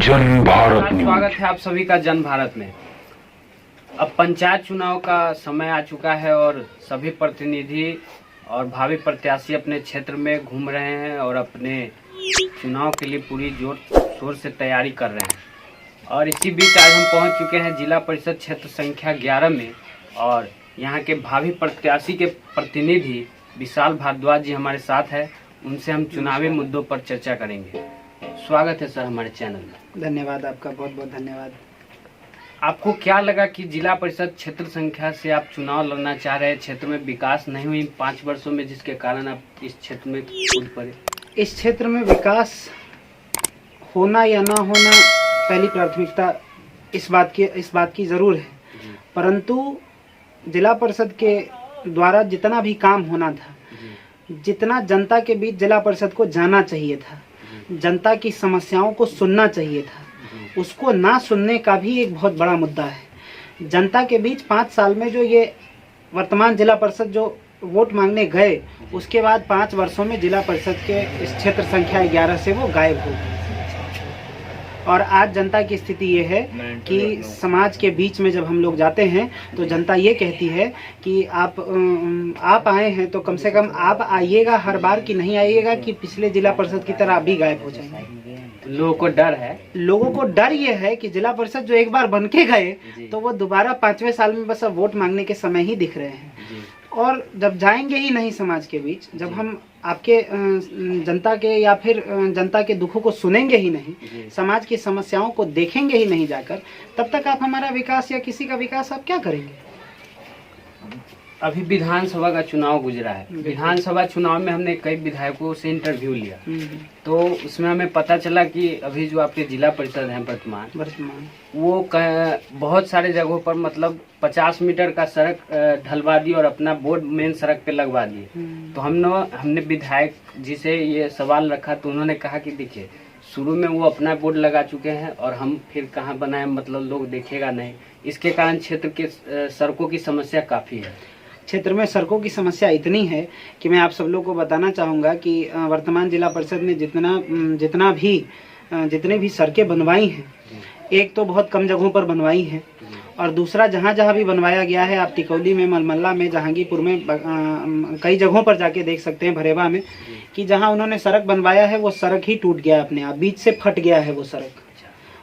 जन भारत न्यूज। स्वागत है आप सभी का जन भारत में। अब पंचायत चुनाव का समय आ चुका है और सभी प्रतिनिधि और भावी प्रत्याशी अपने क्षेत्र में घूम रहे हैं और अपने चुनाव के लिए पूरी जोर शोर से तैयारी कर रहे हैं। और इसी बीच आज हम पहुंच चुके हैं जिला परिषद क्षेत्र संख्या 11 में और यहाँ के भावी प्रत्याशी के प्रतिनिधि विशाल भारद्वाज जी हमारे साथ है। उनसे हम चुनावी मुद्दों पर चर्चा करेंगे। स्वागत है सर हमारे चैनल में। धन्यवाद, आपका बहुत बहुत धन्यवाद। आपको क्या लगा कि जिला परिषद क्षेत्र संख्या से आप चुनाव लड़ना चाह रहे हैं? क्षेत्र में विकास नहीं हुई 5 वर्षों में, जिसके कारण आप इस क्षेत्र में कूद पड़े। इस क्षेत्र में विकास होना या ना होना पहली प्राथमिकता इस बात की जरूर है, परंतु जिला परिषद के द्वारा जितना भी काम होना था, जितना जनता के बीच जिला परिषद को जाना चाहिए था, जनता की समस्याओं को सुनना चाहिए था, उसको ना सुनने का भी एक बहुत बड़ा मुद्दा है। जनता के बीच 5 साल में जो ये वर्तमान जिला परिषद जो वोट मांगने गए, उसके बाद 5 वर्षों में जिला परिषद के इस क्षेत्र संख्या 11 से वो गायब हो गए। और आज जनता की स्थिति ये है कि समाज के बीच में जब हम लोग जाते हैं तो जनता ये कहती है कि आप आए हैं तो कम से कम आप आइएगा हर बार, कि नहीं आइएगा कि पिछले जिला परिषद की तरह आप भी गायब हो जाएंगे। लोगों को डर है, लोगों को डर ये है कि जिला परिषद जो एक बार बन के गए तो वो दोबारा 5वें साल में बस अब वोट मांगने के समय ही दिख रहे हैं। और जब जाएंगे ही नहीं समाज के बीच, जब हम आपके जनता के या फिर जनता के दुखों को सुनेंगे ही नहीं, समाज की समस्याओं को देखेंगे ही नहीं जाकर, तब तक आप हमारा विकास या किसी का विकास आप क्या करेंगे? अभी विधानसभा का चुनाव गुजरा है। विधानसभा चुनाव में हमने कई विधायकों से इंटरव्यू लिया, तो उसमें हमें पता चला कि अभी जो आपके जिला परिषद हैं वर्तमान वो बहुत सारे जगहों पर मतलब 50 मीटर का सड़क ढलवा दी और अपना बोर्ड मेन सड़क पे लगवा दिए। तो हमने विधायक जी से ये सवाल रखा, तो उन्होंने कहा कि देखिए शुरू में वो अपना बोर्ड लगा चुके हैं और हम फिर कहाँ बनाए, मतलब लोग देखेगा नहीं। इसके कारण क्षेत्र के सड़कों की समस्या काफ़ी है। क्षेत्र में सड़कों की समस्या इतनी है कि मैं आप सब लोगों को बताना चाहूँगा कि वर्तमान जिला परिषद ने जितने भी सड़कें बनवाई हैं, एक तो बहुत कम जगहों पर बनवाई हैं, और दूसरा जहाँ भी बनवाया गया है, आप टिकौली में, मलमल्ला में, जहांगीरपुर में, कई जगहों पर जाके देख सकते हैं, भरेवा में, कि जहाँ उन्होंने सड़क बनवाया है वो सड़क ही टूट गया अपने आप, बीच से फट गया है वो सड़क।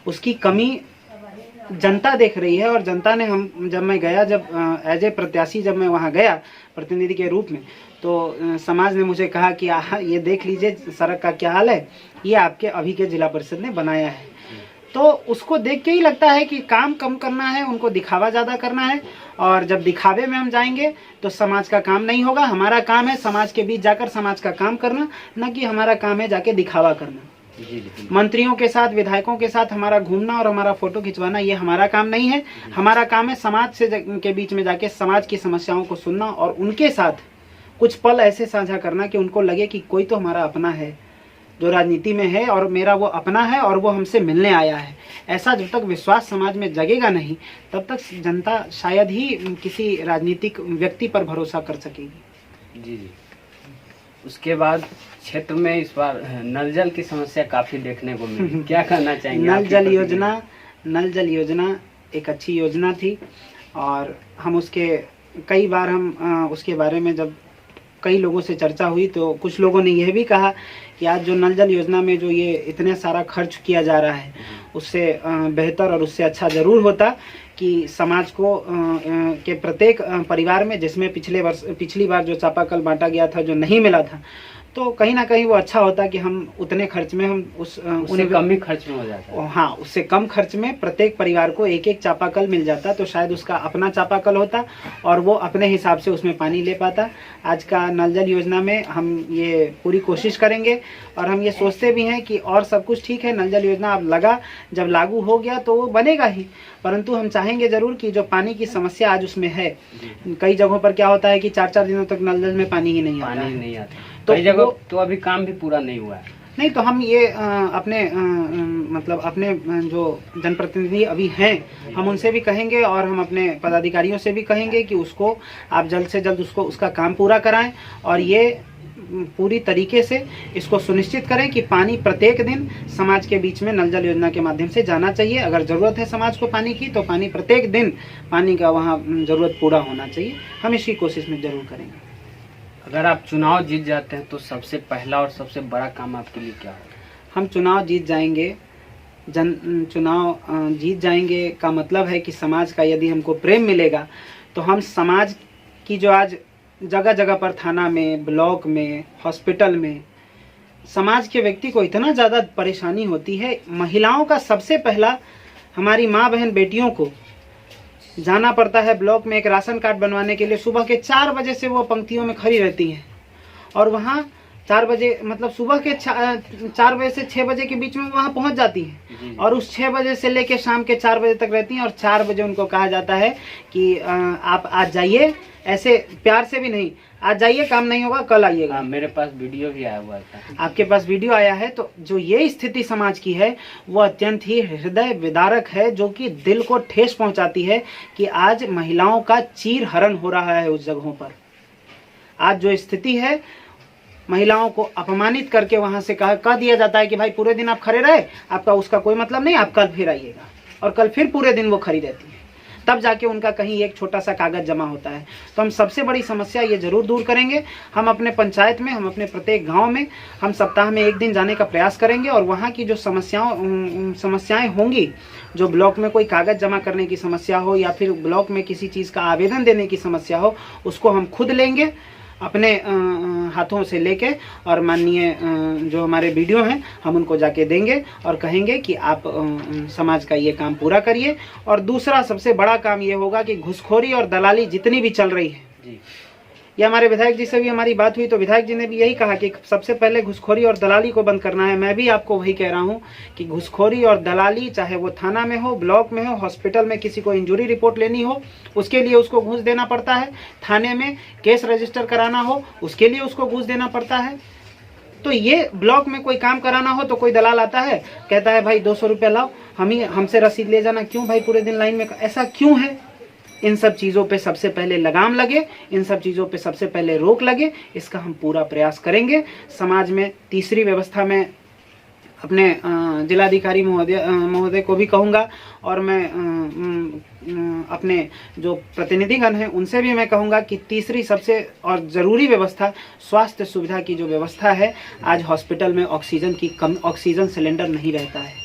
उसकी कमी जनता देख रही है। और जनता ने जब मैं गया, जब एज ए प्रत्याशी जब मैं वहाँ गया प्रतिनिधि के रूप में, तो समाज ने मुझे कहा कि ये देख लीजिए सड़क का क्या हाल है, ये आपके अभी के जिला परिषद ने बनाया है। तो उसको देख के ही लगता है कि काम कम करना है, उनको दिखावा ज़्यादा करना है। और जब दिखावे में हम जाएंगे तो समाज का काम नहीं होगा। हमारा काम है समाज के बीच जाकर समाज का काम करना, न कि हमारा काम है जाके दिखावा करना। मंत्रियों के साथ, विधायकों के साथ हमारा घूमना और हमारा फोटो खिंचवाना, ये हमारा काम नहीं है। हमारा काम है समाज से के बीच में जाके समाज की समस्याओं को सुनना और उनके साथ कुछ पल ऐसे साझा करना कि उनको लगे कि कोई तो हमारा अपना है जो राजनीति में है और मेरा वो अपना है और वो हमसे मिलने आया है। ऐसा जब तक विश्वास समाज में जगेगा नहीं, तब तक जनता शायद ही किसी राजनीतिक व्यक्ति पर भरोसा कर सकेगी। जी। उसके बाद क्षेत्र में इस बार नल जल की समस्या काफी देखने को मिली, क्या कहना चाहेंगे? नल जल योजना एक अच्छी योजना थी और हम उसके कई बार उसके बारे में जब कई लोगों से चर्चा हुई तो कुछ लोगों ने यह भी कहा कि आज जो नल जल योजना में जो ये इतने सारा खर्च किया जा रहा है, उससे बेहतर और उससे अच्छा ज़रूर होता कि समाज को के प्रत्येक परिवार में, जिसमें पिछली बार जो चापाकल बांटा गया था जो नहीं मिला था, तो कहीं ना कहीं वो अच्छा होता कि हम उतने खर्च में हम उससे कम ही खर्च में हो जाता। हाँ, उससे कम खर्च में प्रत्येक परिवार को एक एक चापाकल मिल जाता, तो शायद उसका अपना चापाकल होता और वो अपने हिसाब से उसमें पानी ले पाता। आज का नल जल योजना में हम ये पूरी कोशिश करेंगे और हम ये सोचते भी हैं कि और सब कुछ ठीक है, नल जल योजना अब जब लागू हो गया तो वो बनेगा ही, परंतु हम चाहेंगे जरूर कि जो पानी की समस्या आज उसमें है, कई जगहों पर क्या होता है कि 4-4 दिनों तक नल जल में पानी ही नहीं आता। तो कई जगह तो अभी काम भी पूरा नहीं हुआ है। नहीं, तो हम ये अपने जो जनप्रतिनिधि अभी हैं, हम उनसे भी कहेंगे और हम अपने पदाधिकारियों से भी कहेंगे कि उसको आप जल्द से जल्द उसका काम पूरा कराएं और ये पूरी तरीके से इसको सुनिश्चित करें कि पानी प्रत्येक दिन समाज के बीच में नल जल योजना के माध्यम से जाना चाहिए। अगर ज़रूरत है समाज को पानी की तो पानी प्रत्येक दिन पानी का वहाँ ज़रूरत पूरा होना चाहिए। हम इसकी कोशिश में ज़रूर करेंगे। अगर आप चुनाव जीत जाते हैं तो सबसे पहला और सबसे बड़ा काम आपके लिए क्या होगा? हम चुनाव जीत जाएंगे, चुनाव जीत जाएंगे का मतलब है कि समाज का यदि हमको प्रेम मिलेगा तो हम समाज की जो आज जगह जगह पर थाना में, ब्लॉक में, हॉस्पिटल में समाज के व्यक्ति को इतना ज़्यादा परेशानी होती है। महिलाओं का सबसे पहला, हमारी माँ बहन बेटियों को जाना पड़ता है ब्लॉक में एक राशन कार्ड बनवाने के लिए। सुबह के 4 बजे से वो पंक्तियों में खड़ी रहती हैं और वहाँ 4 बजे मतलब सुबह के 4 बजे से 6 बजे के बीच में वहाँ पहुँच जाती हैं और उस 6 बजे से लेके शाम के 4 बजे तक रहती हैं और 4 बजे उनको कहा जाता है कि आप आज जाइए, ऐसे प्यार से भी नहीं, आज जाइए, काम नहीं होगा, कल आइएगा। मेरे पास वीडियो भी आया हुआ था। आपके पास वीडियो आया है। तो जो ये स्थिति समाज की है वो अत्यंत ही हृदय विदारक है, जो कि दिल को ठेस पहुंचाती है कि आज महिलाओं का चीर हरण हो रहा है उस जगहों पर। आज जो स्थिति है, महिलाओं को अपमानित करके वहां से कह दिया जाता है कि भाई पूरे दिन आप खड़े रहे, आपका उसका कोई मतलब नहीं, आप कल फिर आइएगा। और कल फिर पूरे दिन वो खड़ी रहती है, तब जाके उनका कहीं एक छोटा सा कागज जमा होता है। तो हम सबसे बड़ी समस्या ये जरूर दूर करेंगे। हम अपने पंचायत में, हम अपने प्रत्येक गांव में हम सप्ताह में 1 दिन जाने का प्रयास करेंगे और वहाँ की जो समस्याएं होंगी, जो ब्लॉक में कोई कागज जमा करने की समस्या हो या फिर ब्लॉक में किसी चीज़ का आवेदन देने की समस्या हो, उसको हम खुद लेंगे अपने हाथों से लेके और माननीय जो हमारे वीडियो हैं हम उनको जाके देंगे और कहेंगे कि आप समाज का ये काम पूरा करिए। और दूसरा सबसे बड़ा काम ये होगा कि घुसखोरी और दलाली जितनी भी चल रही है जी, ये हमारे विधायक जी से भी हमारी बात हुई तो विधायक जी ने भी यही कहा कि सबसे पहले घुसखोरी और दलाली को बंद करना है। मैं भी आपको वही कह रहा हूँ कि घुसखोरी और दलाली, चाहे वो थाना में हो, ब्लॉक में हो, हॉस्पिटल में किसी को इंजरी रिपोर्ट लेनी हो उसके लिए उसको घूस देना पड़ता है, थाने में केस रजिस्टर कराना हो उसके लिए उसको घूस देना पड़ता है। तो ये ब्लॉक में कोई काम कराना हो तो कोई दलाल आता है, कहता है भाई 200 रुपये लाओ, हमसे रसीद ले जाना। क्यों भाई पूरे दिन लाइन में, ऐसा क्यों है? इन सब चीज़ों पे सबसे पहले लगाम लगे, इन सब चीज़ों पे सबसे पहले रोक लगे, इसका हम पूरा प्रयास करेंगे। समाज में तीसरी व्यवस्था में अपने जिलाधिकारी महोदय को भी कहूँगा और मैं अपने जो प्रतिनिधिगण हैं उनसे भी मैं कहूँगा कि तीसरी सबसे और ज़रूरी व्यवस्था स्वास्थ्य सुविधा की जो व्यवस्था है। आज हॉस्पिटल में ऑक्सीजन सिलेंडर नहीं रहता है,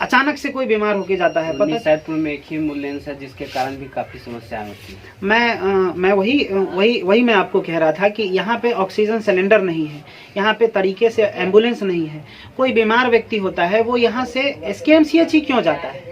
अचानक से कोई बीमार होके जाता है। पता सैदपुर में एक ही एम्बुलेंस है जिसके कारण भी काफी समस्याएं होती है। मैं वही मैं आपको कह रहा था कि यहाँ पे ऑक्सीजन सिलेंडर नहीं है, यहाँ पे तरीके से एम्बुलेंस नहीं है। कोई बीमार व्यक्ति होता है वो यहाँ से SKMCH ही क्यों जाता है,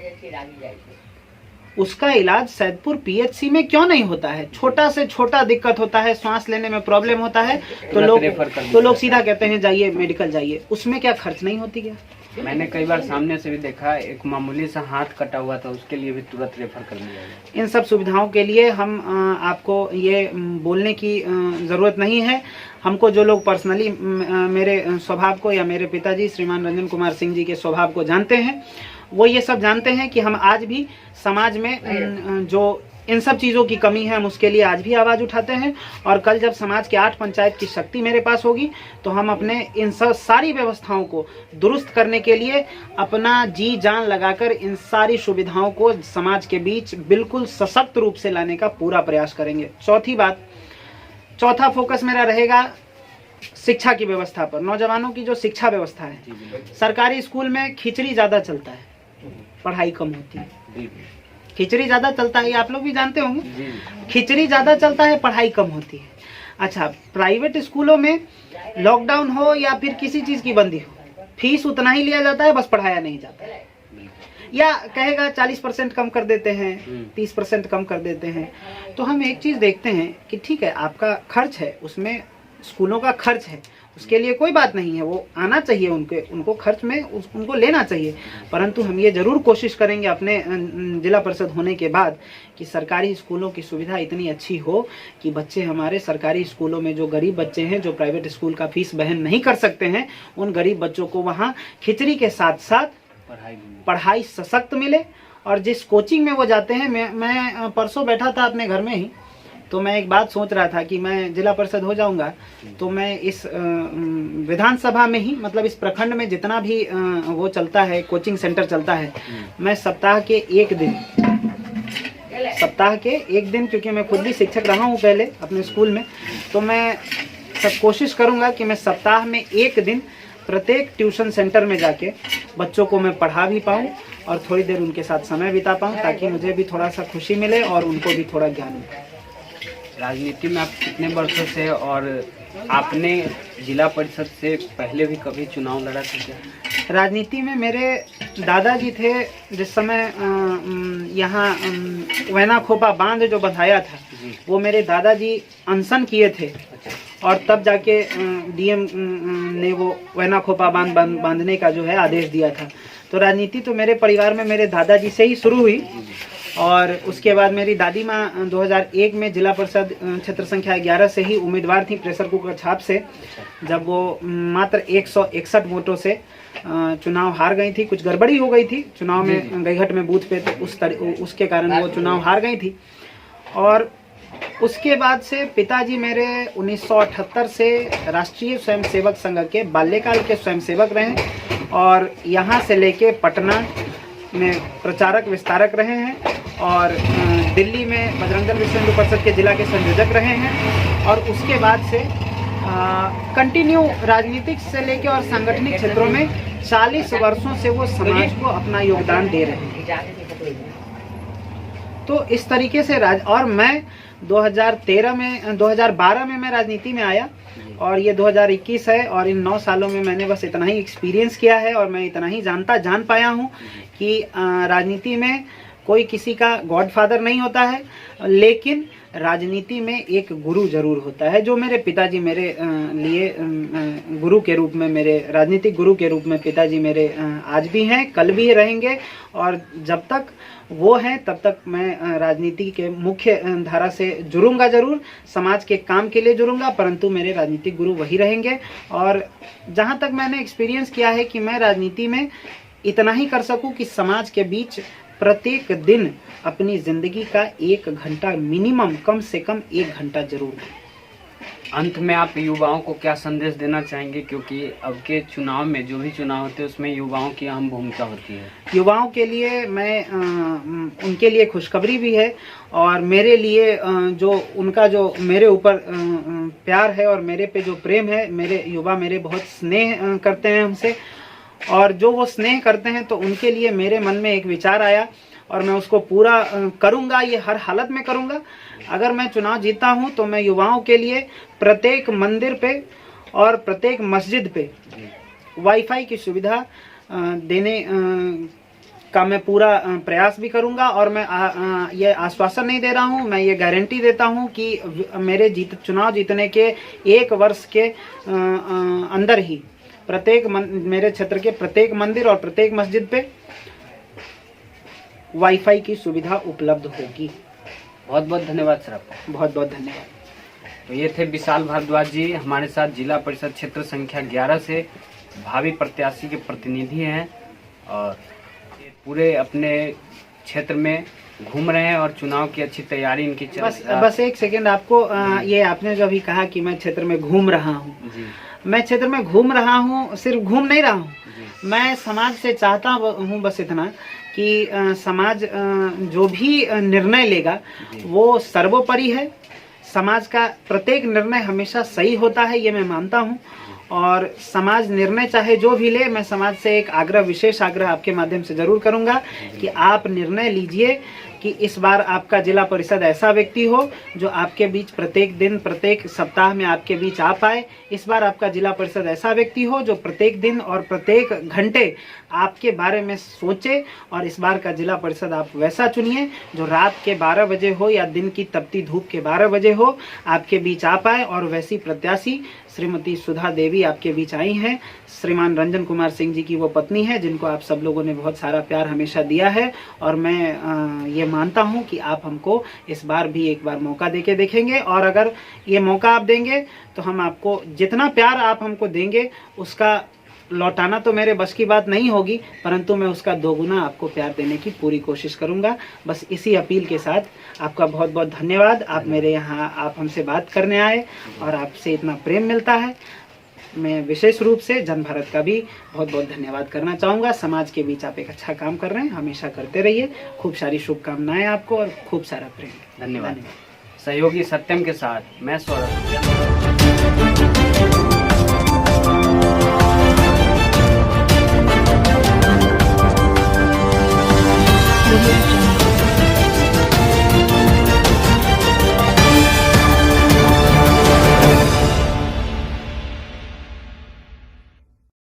उसका इलाज सैदपुर PHC में क्यों नहीं होता है? छोटा से छोटा दिक्कत होता है, सांस लेने में प्रॉब्लम होता है तो लोग सीधा कहते हैं जाइए मेडिकल जाइए, उसमें क्या खर्च नहीं होती क्या? मैंने कई बार सामने से भी देखा, एक मामूली सा हाथ कटा हुआ था उसके लिए भी तुरंत रेफर कर दिया गया। इन सब सुविधाओं के लिए हम आपको ये बोलने की ज़रूरत नहीं है। हमको जो लोग पर्सनली मेरे स्वभाव को या मेरे पिताजी श्रीमान रंजन कुमार सिंह जी के स्वभाव को जानते हैं, वो ये सब जानते हैं कि हम आज भी समाज में जो इन सब चीज़ों की कमी है हम उसके लिए आज भी आवाज़ उठाते हैं। और कल जब समाज के 8 पंचायत की शक्ति मेरे पास होगी तो हम अपने इन सब सारी व्यवस्थाओं को दुरुस्त करने के लिए अपना जी जान लगाकर इन सारी सुविधाओं को समाज के बीच बिल्कुल सशक्त रूप से लाने का पूरा प्रयास करेंगे। चौथा फोकस मेरा रहेगा शिक्षा की व्यवस्था पर, नौजवानों की जो शिक्षा व्यवस्था है। सरकारी स्कूल में खिचड़ी ज़्यादा चलता है, पढ़ाई कम होती है। खिचड़ी ज़्यादा चलता है, ये आप लोग भी जानते होंगे, खिचड़ी ज़्यादा चलता है, पढ़ाई कम होती है। अच्छा, प्राइवेट स्कूलों में लॉकडाउन हो या फिर किसी चीज़ की बंदी हो, फीस उतना ही लिया जाता है, बस पढ़ाया नहीं जाता है। या कहेगा 40% कम कर देते हैं, 30% कम कर देते हैं। तो हम एक चीज़ देखते हैं कि ठीक है आपका खर्च है, उसमें स्कूलों का खर्च है, उसके लिए कोई बात नहीं है, वो आना चाहिए, उनको खर्च में उनको लेना चाहिए। परंतु हम ये ज़रूर कोशिश करेंगे अपने जिला परिषद होने के बाद कि सरकारी स्कूलों की सुविधा इतनी अच्छी हो कि बच्चे हमारे सरकारी स्कूलों में, जो गरीब बच्चे हैं जो प्राइवेट स्कूल का फीस वहन नहीं कर सकते हैं, उन गरीब बच्चों को वहाँ खिचड़ी के साथ साथ पढ़ाई सशक्त मिले। और जिस कोचिंग में वो जाते हैं, मैं परसों बैठा था अपने घर में ही, तो मैं एक बात सोच रहा था कि मैं जिला परिषद हो जाऊंगा तो मैं इस विधानसभा में ही, मतलब इस प्रखंड में जितना भी वो चलता है, कोचिंग सेंटर चलता है, मैं सप्ताह के एक दिन, क्योंकि मैं खुद भी शिक्षक रहा हूँ पहले अपने स्कूल में, तो मैं सब कोशिश करूँगा कि मैं सप्ताह में एक दिन प्रत्येक ट्यूशन सेंटर में जाके बच्चों को मैं पढ़ा भी पाऊँ और थोड़ी देर उनके साथ समय बिता पाऊँ, ताकि मुझे भी थोड़ा सा खुशी मिले और उनको भी थोड़ा ज्ञान मिले। राजनीति में आप कितने वर्षों से, और आपने जिला परिषद से पहले भी कभी चुनाव लड़ा था क्या? राजनीति में मेरे दादाजी थे जिस समय यहाँ वैना खोपा बांध जो बंधाया था, वो मेरे दादाजी अनशन किए थे और तब जाके डीएम ने वो वैना खोपा बांधने का जो है आदेश दिया था। तो राजनीति तो मेरे परिवार में मेरे दादाजी से ही शुरू हुई और उसके बाद मेरी दादी माँ 2001 में जिला परिषद क्षेत्र संख्या 11 से ही उम्मीदवार थी, प्रेशर कुकर छाप से, जब वो मात्र 161 वोटों से चुनाव हार गई थी। कुछ गड़बड़ी हो गई थी चुनाव में, गईघट में बूथ पे, तो उसके कारण वो चुनाव हार गई थी। और उसके बाद से पिताजी मेरे 1978 से राष्ट्रीय स्वयंसेवक संघ के बाल्यकाल के स्वयंसेवक रहे और यहाँ से लेके पटना में प्रचारक विस्तारक रहे हैं और दिल्ली में बजरंग दल विश्व हिंदू परिषद के जिला के संयोजक रहे हैं। और उसके बाद से कंटिन्यू राजनीतिक से लेके और सांगठनिक क्षेत्रों में 40 वर्षों से वो समाज को अपना योगदान दे रहे हैं। तो इस तरीके से और मैं 2012 में मैं राजनीति में आया और ये 2021 है और इन 9 सालों में मैंने बस इतना ही एक्सपीरियंस किया है और मैं इतना ही जान पाया हूँ कि राजनीति में कोई किसी का गॉडफादर नहीं होता है, लेकिन राजनीति में एक गुरु जरूर होता है, जो मेरे पिताजी मेरे लिए गुरु के रूप में, मेरे राजनीतिक गुरु के रूप में पिताजी मेरे आज भी हैं, कल भी रहेंगे और जब तक वो हैं तब तक मैं राजनीति के मुख्य धारा से जुड़ूंगा, जरूर समाज के काम के लिए जुड़ूंगा, परंतु मेरे राजनीतिक गुरु वही रहेंगे। और जहाँ तक मैंने एक्सपीरियंस किया है कि मैं राजनीति में इतना ही कर सकूं कि समाज के बीच प्रत्येक दिन अपनी जिंदगी का 1 घंटा मिनिमम, कम से कम 1 घंटा जरूर। अंत में आप युवाओं को क्या संदेश देना चाहेंगे, क्योंकि अब के चुनाव में, जो भी चुनाव होते हैं उसमें युवाओं की अहम भूमिका होती है? युवाओं के लिए मैं उनके लिए खुशखबरी भी है और मेरे लिए जो उनका जो मेरे ऊपर प्यार है और मेरे पे जो प्रेम है, मेरे युवा मेरे बहुत स्नेह करते हैं हमसे और जो वो स्नेह करते हैं तो उनके लिए मेरे मन में एक विचार आया और मैं उसको पूरा करूंगा, ये हर हालत में करूंगा। अगर मैं चुनाव जीता हूं तो मैं युवाओं के लिए प्रत्येक मंदिर पे और प्रत्येक मस्जिद पे वाईफाई की सुविधा देने का मैं पूरा प्रयास भी करूंगा और मैं ये आश्वासन नहीं दे रहा हूं, मैं ये गारंटी देता हूं कि मेरे चुनाव जीतने के 1 वर्ष के अंदर ही प्रत्येक मेरे क्षेत्र के प्रत्येक मंदिर और प्रत्येक मस्जिद पे वाईफाई की सुविधा उपलब्ध होगी। बहुत बहुत धन्यवाद सर आपका। बहुत बहुत धन्यवाद। तो ये थे विशाल भारद्वाज जी, हमारे साथ जिला परिषद क्षेत्र संख्या 11 से भावी प्रत्याशी के प्रतिनिधि हैं और पूरे अपने क्षेत्र में घूम रहे हैं और चुनाव की अच्छी तैयारी इनकी चल रही है। बस एक सेकेंड, आपको ये आपने जो अभी कहा कि मैं क्षेत्र में घूम रहा हूँ, मैं क्षेत्र में घूम रहा हूँ, सिर्फ घूम नहीं रहा हूँ, मैं समाज से चाहता हूँ बस इतना कि समाज जो भी निर्णय लेगा वो सर्वोपरि है। समाज का प्रत्येक निर्णय हमेशा सही होता है, ये मैं मानता हूँ और समाज निर्णय चाहे जो भी ले, मैं समाज से एक आग्रह, विशेष आग्रह आपके माध्यम से जरूर करूँगा कि आप निर्णय लीजिए कि इस बार आपका जिला परिषद ऐसा व्यक्ति हो जो आपके बीच प्रत्येक दिन, प्रत्येक सप्ताह में आपके बीच आ पाए। इस बार आपका जिला परिषद ऐसा व्यक्ति हो जो प्रत्येक दिन और प्रत्येक घंटे आपके बारे में सोचे और इस बार का जिला परिषद आप वैसा चुनिए जो रात के 12 बजे हो या दिन की तपती धूप के 12 बजे हो, आपके बीच आ पाए। और वैसी प्रत्याशी श्रीमती सुधा देवी आपके बीच आई हैं, श्रीमान रंजन कुमार सिंह जी की वो पत्नी है जिनको आप सब लोगों ने बहुत सारा प्यार हमेशा दिया है और मैं ये मानता हूँ कि आप हमको इस बार भी एक बार मौका देके देखेंगे और अगर ये मौका आप देंगे तो हम आपको जितना प्यार आप हमको देंगे उसका लौटाना तो मेरे बस की बात नहीं होगी, परंतु मैं उसका दोगुना आपको प्यार देने की पूरी कोशिश करूंगा। बस इसी अपील के साथ आपका बहुत बहुत धन्यवाद। आप मेरे यहाँ, आप हमसे बात करने आए और आपसे इतना प्रेम मिलता है। मैं विशेष रूप से जन भारत का भी बहुत बहुत धन्यवाद करना चाहूँगा। समाज के बीच आप एक अच्छा काम कर रहे हैं, हमेशा करते रहिए। खूब सारी शुभकामनाएं आपको और खूब सारा प्रेम। धन्यवाद। सहयोगी सत्यम के साथ मैं सौरभ।